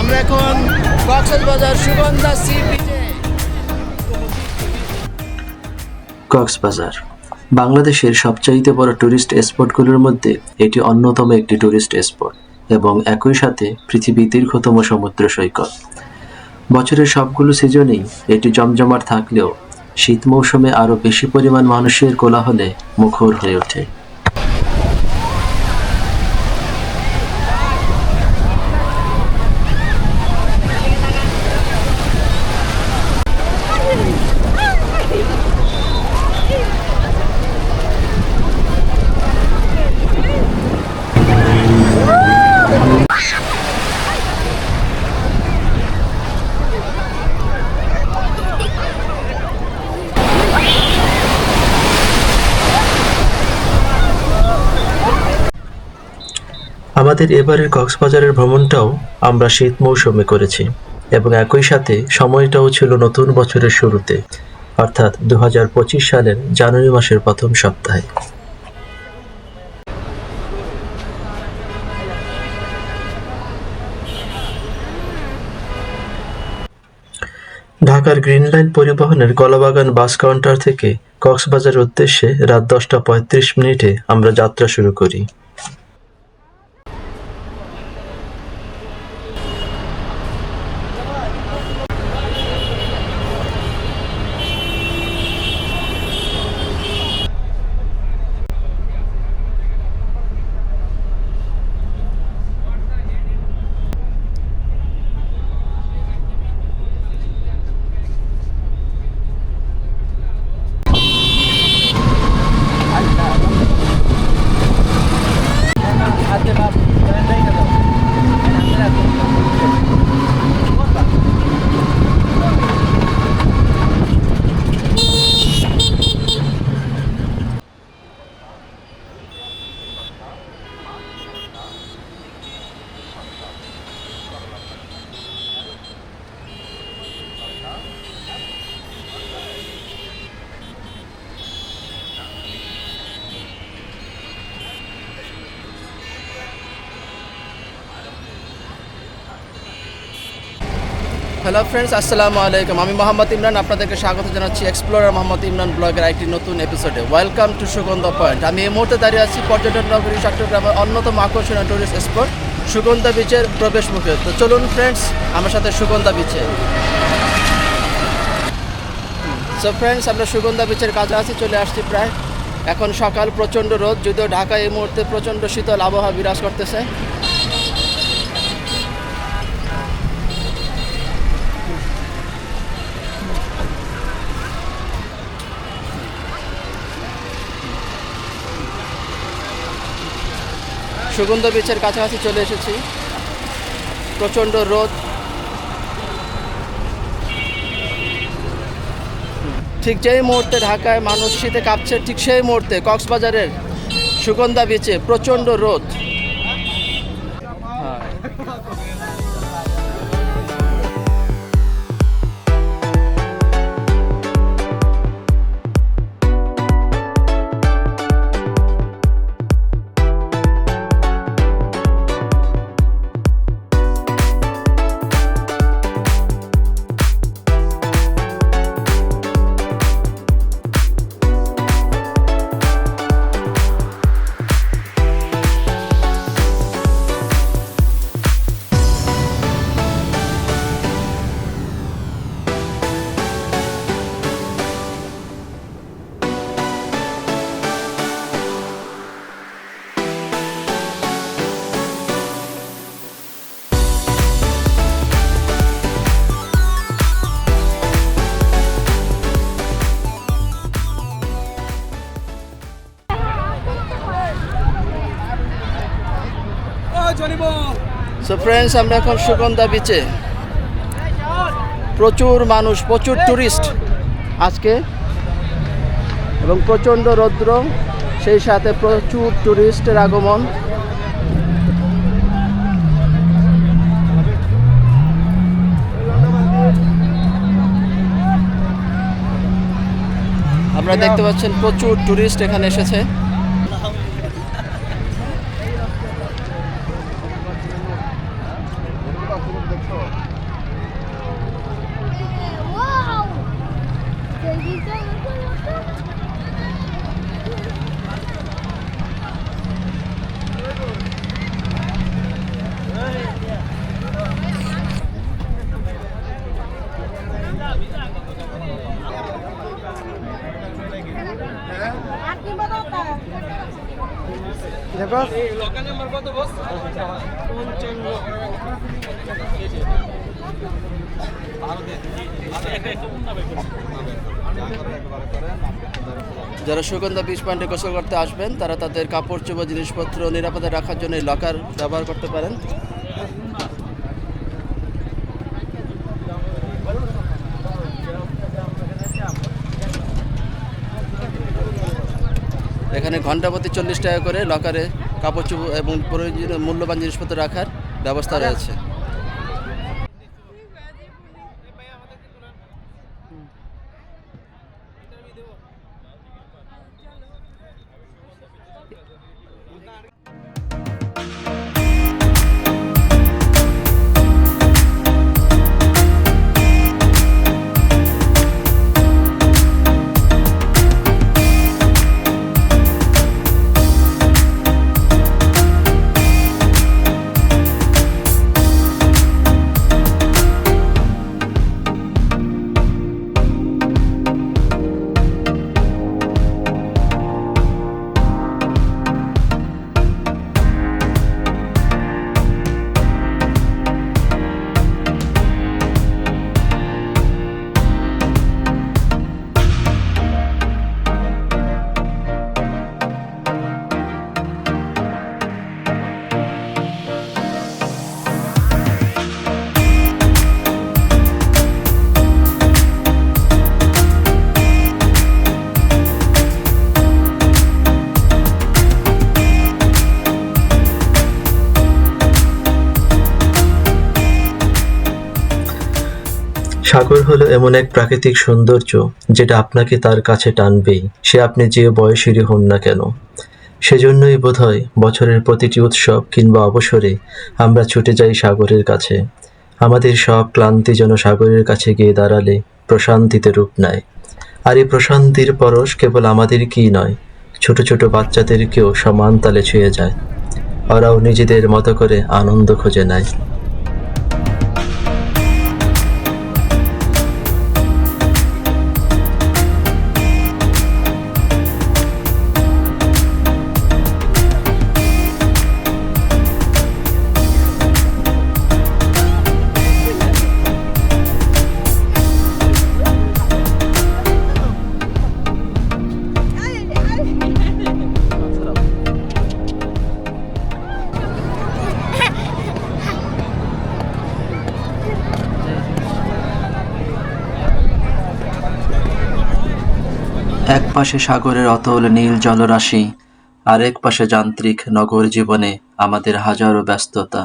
আমরা এখন কক্সবাজার সুগন্ধা সি বিচে। কক্সবাজার বাংলাদেশের সবচাইতে বড় ট্যুরিস্ট স্পটগুলোর মধ্যে এটি অন্যতম একটি ট্যুরিস্ট স্পট এবং একই সাথে পৃথিবীর দীর্ঘতম সমুদ্র সৈকত। বছরের সবগুলো সিজনেই এটি জমজমাট থাকলেও শীত মৌসুমে আরও বেশি পরিমাণ মানুষের কোলাহলে মুখর হয়ে ওঠে। আমাদের এবারের কক্সবাজারের ভ্রমণটাও আমরা শীত মৌসুমে করেছি এবং একই সাথে সময়টাও ছিল নতুন বছরের শুরুতে, অর্থাৎ 2025 সালের জানুয়ারি মাসের প্রথম সপ্তাহে। ঢাকার গ্রিন লাইন পরিবহনের কলাবাগান বাস কাউন্টার থেকে কক্সবাজারের উদ্দেশ্যে রাত 10:35 আমরা যাত্রা শুরু করি। হ্যালো ফ্রেন্ডস, আসসালামু আলাইকুম। আমি মোহাম্মদ ইমরান, আপনাদেরকে স্বাগত জানাচ্ছি এক্সপ্লোরার মোহাম্মদ ইমরান ব্লগের একটি নতুন এপিসোডে। Welcome to Sugandha point. আমি এই মুহূর্তে দাঁড়িয়ে আছি পর্যটন নগরী চট্টগ্রামের অন্যতম আকর্ষণীয় টুরিস্ট স্পট সুগন্ধা বিচের প্রবেশ মুখে। তো চলুন ফ্রেন্ডস আমার সাথে সুগন্ধা বিচে। সো ফ্রেন্ডস, আমরা সুগন্ধা বিচের কাছে আছি, চলে আসছি প্রায়। এখন সকাল, প্রচণ্ড রোদ, যদিও ঢাকায় এই মুহূর্তে প্রচণ্ড শীতল আবহাওয়া বিরাজ করতেছে। সুগন্ধা বিচের কাছাকাছি চলে এসেছি, প্রচণ্ড রোদ। ঠিক যেই মুহূর্তে ঢাকায় মানুষ শীতে কাঁপছে, ঠিক সেই মুহূর্তে কক্সবাজারের সুগন্ধা বিচে প্রচণ্ড রোদ। সো ফ্রেন্ডস, আমরা এখন সুগন্ধা বিচে। প্রচুর মানুষ, প্রচুর ট্যুরিস্ট আজকে এবং প্রচণ্ড রৌদ্র, সেই সাথে প্রচুর ট্যুরিস্টের আগমন। আপনারা দেখতে পাচ্ছেন প্রচুর ট্যুরিস্ট এখানে এসেছে। কস যারা সুগন্ধা বিচ পয়েন্টে গোসল করতে আসবেন তারা তাদের কাপড় চোপড় জিনিসপত্র নিরাপদে রাখার জন্য এই লকার ব্যবহার করতে পারেন। এখানে ঘন্টা প্রতি 40 টাকা করে লকারে কাপড় চোপড় এবং প্রয়োজনীয় মূল্যবান জিনিসপত্র রাখার ব্যবস্থা রয়েছে। সাগর হলো এমন এক প্রাকৃতিক সৌন্দর্য যেটা আপনাকে তার কাছে টানবেই, সে আপনি যে বয়সেরই হন না কেন। সেজন্যই বোধহয় বছরের প্রতিটি উৎসব কিংবা অবসরে আমরা ছুটে যাই সাগরের কাছে। আমাদের সব ক্লান্তি যেন সাগরের কাছে গিয়ে দাঁড়ালে প্রশান্তিতে রূপ নেয়। আর এই প্রশান্তির পরশ কেবল আমাদেরকেই নয়, ছোট ছোট বাচ্চাদেরকেও সমান তালে ছুঁয়ে যায়। ওরাও নিজেদের মতো করে আনন্দ খুঁজে নেয়। এক পাশে সাগরের অতল নীল জলরাশি, আরেক পাশে যান্ত্রিক নগর জীবনে আমাদের হাজারো ব্যস্ততা।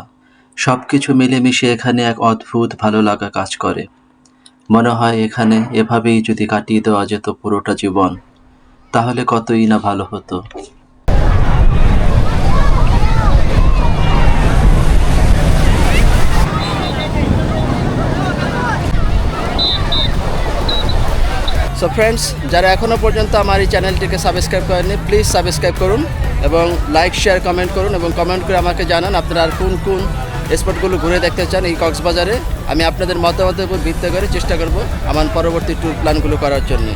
সবকিছু মিলেমিশে এখানে এক অদ্ভুত ভালো লাগা কাজ করে। মনে হয় এখানে এভাবেই যদি কাটিয়ে দেওয়া যেত পুরোটা জীবন, তাহলে কতই না ভালো হতো। সো ফ্রেন্ডস, যারা এখনও পর্যন্ত আমার এই চ্যানেলটিকে সাবস্ক্রাইব করেননি, প্লিজ সাবস্ক্রাইব করুন এবং লাইক শেয়ার কমেন্ট করুন এবং কমেন্ট করে আমাকে জানান আপনারা আর কোন কোন স্পটগুলো ঘুরে দেখতে চান এই কক্সবাজারে। আমি আপনাদের মতামতের উপর ভিত্তি করে চেষ্টা করব আমার পরবর্তী ট্যুর প্ল্যানগুলো করার জন্য।